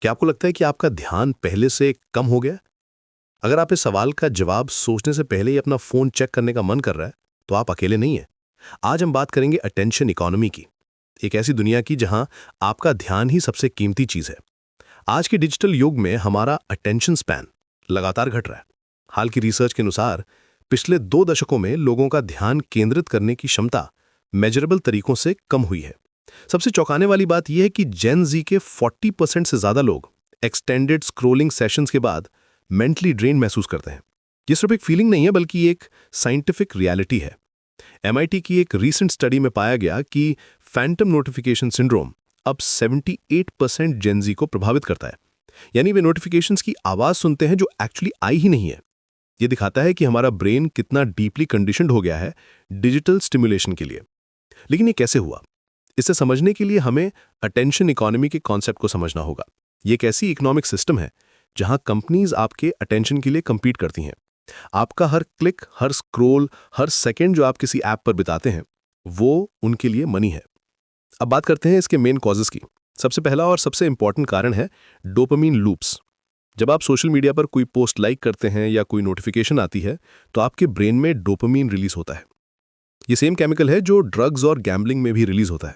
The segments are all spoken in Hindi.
क्या आपको लगता है कि आपका ध्यान पहले से कम हो गया? अगर आप इस सवाल का जवाब सोचने से पहले ही अपना फोन चेक करने का मन कर रहा है, तो आप अकेले नहीं हैं। आज हम बात करेंगे अटेंशन इकोनॉमी की, एक ऐसी दुनिया की जहां आपका ध्यान ही सबसे कीमती चीज है। आज के डिजिटल युग में हमारा अटेंशन स्पैन लगातार घट रहा है। हाल की रिसर्च के अनुसार पिछले 2 दशकों में लोगों का ध्यान केंद्रित करने की क्षमता मेजरेबल तरीकों से कम हुई है। सबसे चौंकाने वाली बात यह है कि जेन जी के 40% से ज्यादा लोग एक्सटेंडेड स्क्रोलिंग सेशंस के बाद मेंटली ड्रेन महसूस करते हैं। ये सिर्फ एक फीलिंग नहीं है, बल्कि एक साइंटिफिक रियलिटी है। एमआईटी की एक रीसेंट स्टडी में पाया गया कि फैंटम नोटिफिकेशन सिंड्रोम अब 78% जेन जी को प्रभावित करता है। यानी वे नोटिफिकेशंस की आवाज सुनते हैं जो एक्चुअली आई ही नहीं है। ये दिखाता है कि हमारा ब्रेन कितना डीपली कंडीशनड हो गया है डिजिटल स्टिमुलेशन के लिए। लेकिन ये कैसे हुआ? इसे समझने के लिए हमें अटेंशन इकोनॉमी के कॉन्सेप्ट को समझना होगा। ये एक ऐसी इकोनॉमिक सिस्टम है जहां कंपनीज आपके अटेंशन के लिए compete करती हैं। आपका हर क्लिक, हर स्क्रॉल, हर सेकंड जो आप किसी ऐप पर बिताते हैं, वो उनके लिए मनी है। अब बात करते हैं इसके मेन कॉजेस की। सबसे पहला और सबसे इंपॉर्टेंट कारण है डोपामीन लूप्स। जब आप सोशल मीडिया पर कोई पोस्ट लाइक करते हैं या कोई नोटिफिकेशन आती है, तो आपके ब्रेन में डोपामीन रिलीज होता है। ये सेम केमिकल है जो ड्रग्स और गैम्बलिंग में भी रिलीज होता है।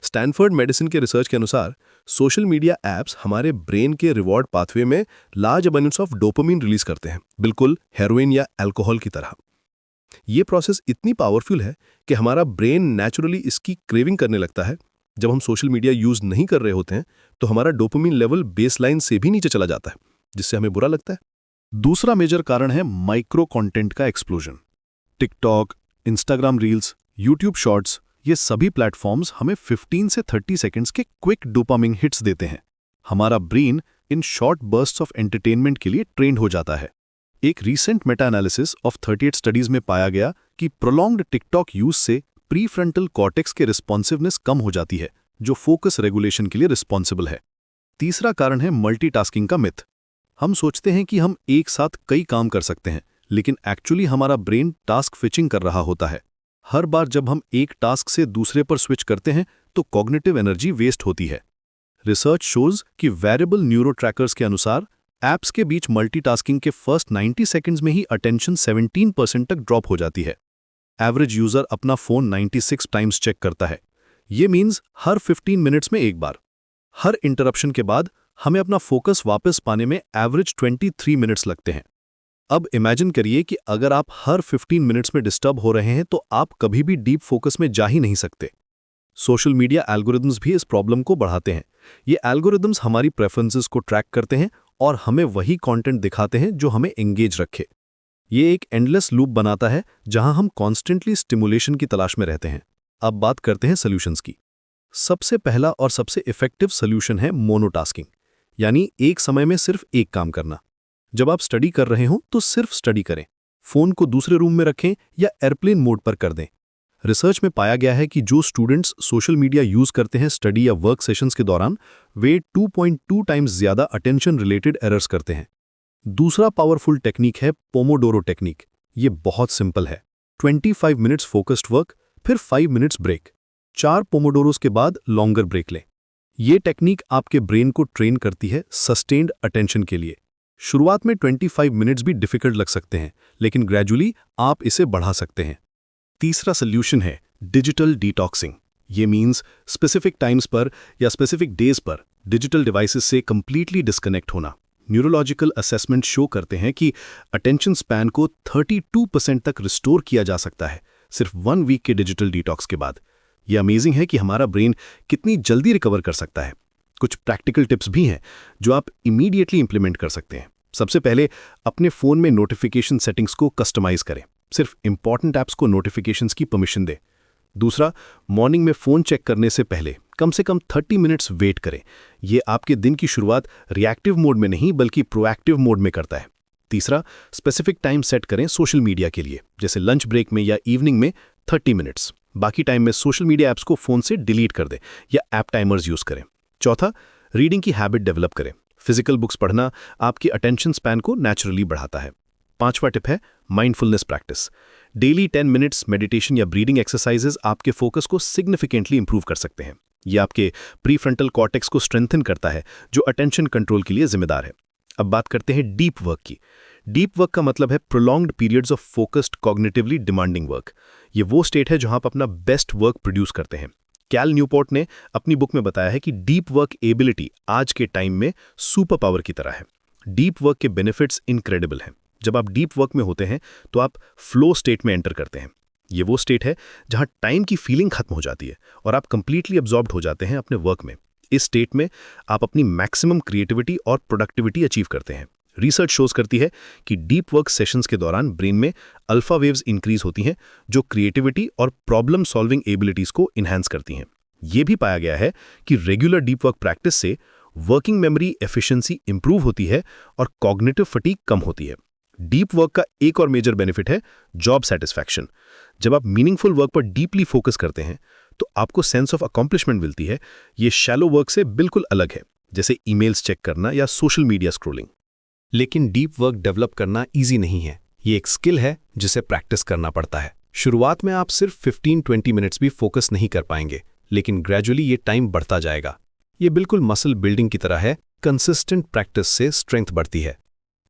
स्टैनफोर्ड मेडिसिन के रिसर्च के अनुसार सोशल मीडिया ऐप्स हमारे ब्रेन के रिवॉर्ड पाथवे में large abundance of dopamine release करते हैं, बिल्कुल हेरोइन या अल्कोहल की तरह। ये प्रोसेस इतनी पावरफुल है कि हमारा ब्रेन नेचुरली इसकी क्रेविंग करने लगता है। जब हम सोशल मीडिया यूज नहीं कर रहे होते हैं, तो हमारा डोपामीन लेवल बेसलाइन से भी नीचे चला जाता है, जिससे हमें बुरा लगता है। दूसरा मेजर कारण है माइक्रो कंटेंट का explosion. TikTok, Instagram reels, YouTube shorts, ये सभी प्लेटफॉर्म्स हमें 15 से 30 सेकंड्स के क्विक डोपामिन हिट्स देते हैं। हमारा brain in short bursts of entertainment के लिए ट्रेंड हो जाता है। एक recent Meta analysis of 38 studies में पाया गया कि प्रोलॉन्ग्ड टिकटॉक यूज से प्रीफ्रंटल कॉर्टेक्स के रिस्पॉन्सिवनेस कम हो जाती है, जो फोकस रेगुलेशन के लिए रिस्पॉन्सिबल है। तीसरा कारण है मल्टीटास्किंग का मिथ। हम सोचते हैं कि हम एक साथ कई काम कर सकते हैं, लेकिन एक्चुअली हमारा ब्रेन टास्क स्विचिंग कर रहा होता है। हर बार जब हम एक टास्क से दूसरे पर स्विच करते हैं, तो कॉग्निटिव एनर्जी वेस्ट होती है। रिसर्च शोज कि वेरिएबल न्यूरो ट्रैकर्स के अनुसार ऐप्स के बीच मल्टीटास्किंग के फर्स्ट 90 सेकंड्स में ही अटेंशन 17% तक ड्रॉप हो जाती है। एवरेज यूजर अपना फोन 96 टाइम्स चेक करता है। ये मीन्स हर 15 मिनट्स में एक बार। हर इंटरप्शन के बाद हमें अपना फोकस वापस पाने में एवरेज 23 मिनट्स लगते हैं। अब इमेजिन करिए कि अगर आप हर 15 मिनट्स में डिस्टर्ब हो रहे हैं, तो आप कभी भी डीप फोकस में जा ही नहीं सकते। सोशल मीडिया एल्गोरिदम्स भी इस प्रॉब्लम को बढ़ाते हैं। ये एल्गोरिदम्स हमारी प्रेफरेंसेस को ट्रैक करते हैं और हमें वही कंटेंट दिखाते हैं जो हमें एंगेज रखे। ये एक एंडलेस लूप बनाता है जहां हम कॉन्स्टेंटली स्टिमुलेशन की तलाश में रहते हैं। अब बात करते हैं सॉल्यूशंस की। सबसे पहला और सबसे इफेक्टिव सॉल्यूशन है मोनोटास्किंग, यानी एक समय में सिर्फ एक काम करना। जब आप स्टडी कर रहे हों, तो सिर्फ स्टडी करें। फोन को दूसरे रूम में रखें या एयरप्लेन मोड पर कर दें। रिसर्च में पाया गया है कि जो स्टूडेंट्स सोशल मीडिया यूज करते हैं स्टडी या वर्क सेशंस के दौरान, वे 2.2 टाइम्स ज्यादा अटेंशन रिलेटेड एरर्स करते हैं। दूसरा पावरफुल टेक्निक है पोमोडोरो टेक्निक। ये बहुत सिंपल है। 25 मिनट्स फोकस्ड वर्क, फिर 5 मिनट्स ब्रेक। 4 पोमोडोरोस के बाद लॉन्गर ब्रेक लें। ये टेक्निक आपके ब्रेन को ट्रेन करती है सस्टेन्ड अटेंशन के लिए। शुरुआत में 25 मिनट्स भी डिफिकल्ट लग सकते हैं, लेकिन ग्रेजुअली आप इसे बढ़ा सकते हैं। तीसरा सॉल्यूशन है डिजिटल डिटॉक्सिंग। ये मीन्स स्पेसिफिक टाइम्स पर या स्पेसिफिक डेज पर डिजिटल डिवाइसेस से कंप्लीटली डिस्कनेक्ट होना। न्यूरोलॉजिकल असेसमेंट शो करते हैं कि अटेंशन स्पैन को 32% तक रिस्टोर किया जा सकता है सिर्फ 1 वीक के डिजिटल डिटॉक्स के बाद। यह अमेजिंग है कि हमारा ब्रेन कितनी जल्दी रिकवर कर सकता है। कुछ प्रैक्टिकल टिप्स भी हैं जो आप इमीडिएटली इंप्लीमेंट कर सकते हैं। सबसे पहले अपने फ़ोन में नोटिफिकेशन सेटिंग्स को कस्टमाइज करें। सिर्फ इंपॉर्टेंट ऐप्स को नोटिफिकेशंस की परमिशन दें। दूसरा, मॉर्निंग में फ़ोन चेक करने से पहले कम से कम 30 मिनट्स वेट करें। यह आपके दिन की शुरुआत रिएक्टिव मोड में नहीं बल्कि प्रोएक्टिव मोड में करता है। तीसरा, स्पेसिफिक टाइम सेट करें सोशल मीडिया के लिए, जैसे लंच ब्रेक में या इवनिंग में 30 मिनट्स। बाकी टाइम में सोशल मीडिया ऐप्स को फ़ोन से डिलीट कर दें या ऐप टाइमर्स यूज़ करें। चौथा, रीडिंग की हैबिट डेवलप करें। फिजिकल बुक्स पढ़ना आपकी अटेंशन स्पैन को नेचुरली बढ़ाता है। पांचवा टिप है mindfulness practice. Daily 10 minutes meditation या ब्रीदिंग एक्सरसाइजेज आपके फोकस को सिग्निफिकेंटली इंप्रूव कर सकते हैं। ये आपके प्रीफ्रंटल कॉर्टेक्स को स्ट्रेंथन करता है, जो अटेंशन कंट्रोल के लिए जिम्मेदार है। अब बात करते हैं डीप वर्क की। डीप वर्क का मतलब है prolonged periods of focused cognitively demanding work. ये वो स्टेट है जहां आप अपना बेस्ट वर्क प्रोड्यूस करते हैं। कैल न्यूपोर्ट ने अपनी बुक में बताया है कि डीप वर्क एबिलिटी आज के टाइम में सुपर पावर की तरह है। डीप वर्क के बेनिफिट्स इनक्रेडिबल हैं। जब आप डीप वर्क में होते हैं तो आप फ्लो स्टेट में एंटर करते हैं। ये वो स्टेट है जहां टाइम की फीलिंग खत्म हो जाती है और आप कंप्लीटली अब्जॉर्ब्ड हो जाते हैं अपने वर्क में। इस स्टेट में आप अपनी मैक्सिमम क्रिएटिविटी और प्रोडक्टिविटी अचीव करते हैं। रिसर्च शोज करती है कि डीप वर्क सेशंस के दौरान ब्रेन में अल्फा वेव्स इंक्रीज होती हैं, जो क्रिएटिविटी और प्रॉब्लम सॉल्विंग एबिलिटीज को इन्हांस करती हैं। यह भी पाया गया है कि रेगुलर डीप वर्क प्रैक्टिस से वर्किंग मेमोरी एफिशिएंसी इंप्रूव होती है और कॉग्निटिव फटीग कम होती है। डीप वर्क का एक और मेजर बेनिफिट है जॉब सेटिस्फैक्शन। जब आप मीनिंगफुल वर्क पर डीपली फोकस करते हैं तो आपको सेंस ऑफ अकॉम्प्लिशमेंट मिलती है। ये शैलो वर्क से बिल्कुल अलग है, जैसे ईमेल्स चेक करना या सोशल मीडिया स्क्रॉलिंग। लेकिन डीप वर्क डेवलप करना इजी नहीं है। ये एक स्किल है जिसे प्रैक्टिस करना पड़ता है। शुरुआत में आप सिर्फ 15-20 मिनट्स भी फोकस नहीं कर पाएंगे, लेकिन ग्रेजुअली ये टाइम बढ़ता जाएगा। ये बिल्कुल मसल बिल्डिंग की तरह है, कंसिस्टेंट प्रैक्टिस से स्ट्रेंथ बढ़ती है।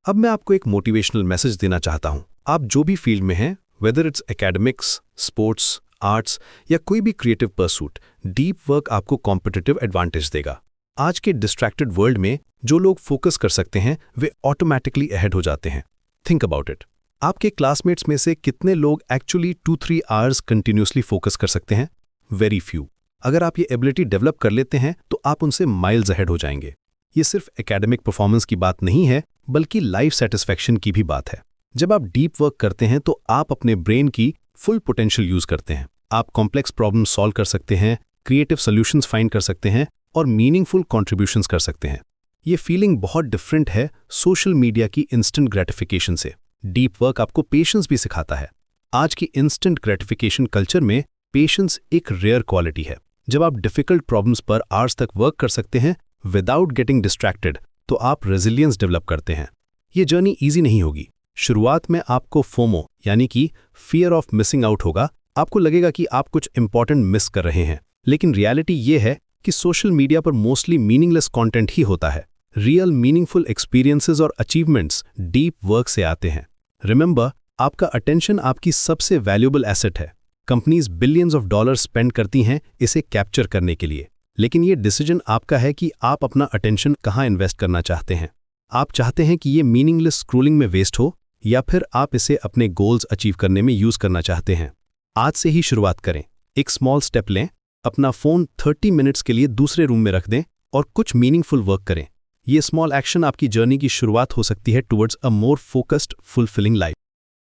अब मैं आपको एक मोटिवेशनल मैसेज देना चाहता हूं। आप जो भी फील्ड में हैं, whether it's academics, sports, arts या कोई भी क्रिएटिव परसूट, डीप वर्क आपको कॉम्पिटिटिव एडवांटेज देगा। आज के डिस्ट्रैक्टेड वर्ल्ड में जो लोग फोकस कर सकते हैं वे ऑटोमैटिकली अहेड हो जाते हैं। Think about it. आपके क्लासमेट्स में से कितने लोग एक्चुअली 2-3 आवर्स कंटिन्यूसली फोकस कर सकते हैं? Very few. अगर आप ये एबिलिटी डेवलप कर लेते हैं तो आप उनसे माइल्स अहेड हो जाएंगे। ये सिर्फ एकेडमिक परफॉर्मेंस की बात नहीं है, बल्कि लाइफ सेटिस्फैक्शन की भी बात है। जब आप डीप वर्क करते हैं तो आप अपने ब्रेन की फुल पोटेंशियल यूज करते हैं। आप कॉम्प्लेक्स प्रॉब्लम सॉल्व कर सकते हैं, क्रिएटिव सॉल्यूशंस फाइंड कर सकते हैं और मीनिंगफुल कंट्रीब्यूशंस कर सकते हैं। ये फीलिंग बहुत डिफरेंट है सोशल मीडिया की इंस्टेंट ग्रेटिफिकेशन से। डीप वर्क आपको पेशेंस भी सिखाता है। आज की इंस्टेंट ग्रेटिफिकेशन कल्चर में पेशेंस एक रेयर क्वालिटी है। जब आप डिफिकल्ट प्रॉब्लम्स पर आवर्स तक वर्क कर सकते हैं विदाउट गेटिंग डिस्ट्रैक्टेड, तो आप रेजिलियंस डेवलप करते हैं। ये जर्नी ईजी नहीं होगी। शुरुआत में आपको फोमो यानी कि फियर ऑफ मिसिंग आउट होगा। आपको लगेगा कि आप कुछ इंपॉर्टेंट मिस कर रहे हैं, लेकिन रियलिटी ये है कि सोशल मीडिया पर मोस्टली मीनिंगलेस कंटेंट ही होता है। रियल मीनिंगफुल एक्सपीरियंसेस और अचीवमेंट्स डीप वर्क से आते हैं। रिमेंबर, आपका अटेंशन आपकी सबसे वैल्यूएबल एसेट है। Companies billions of dollars spend करती हैं इसे कैप्चर करने के लिए, लेकिन ये डिसीजन आपका है कि आप अपना अटेंशन कहाँ इन्वेस्ट करना चाहते हैं। आप चाहते हैं कि ये मीनिंगलेस स्क्रॉलिंग में वेस्ट हो या फिर आप इसे अपने गोल्स अचीव करने में यूज करना चाहते हैं। आज से ही शुरुआत करें। एक स्मॉल स्टेप लें, अपना फोन 30 मिनट्स के लिए दूसरे रूम में रख दें और कुछ मीनिंगफुल वर्क करें। ये स्मॉल एक्शन आपकी जर्नी की शुरुआत हो सकती है towards a more focused fulfilling life.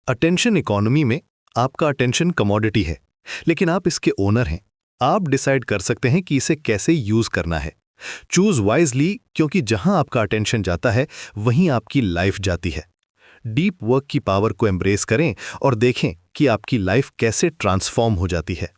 Attention economy में आपका अटेंशन कमोडिटी है, लेकिन आप इसके ओनर हैं। आप डिसाइड कर सकते हैं कि इसे कैसे यूज करना है। चूज वाइजली, क्योंकि जहां आपका अटेंशन जाता है वहीं आपकी लाइफ जाती है। डीप वर्क की पावर को एम्ब्रेस करें और देखें कि आपकी लाइफ कैसे ट्रांसफॉर्म हो जाती है।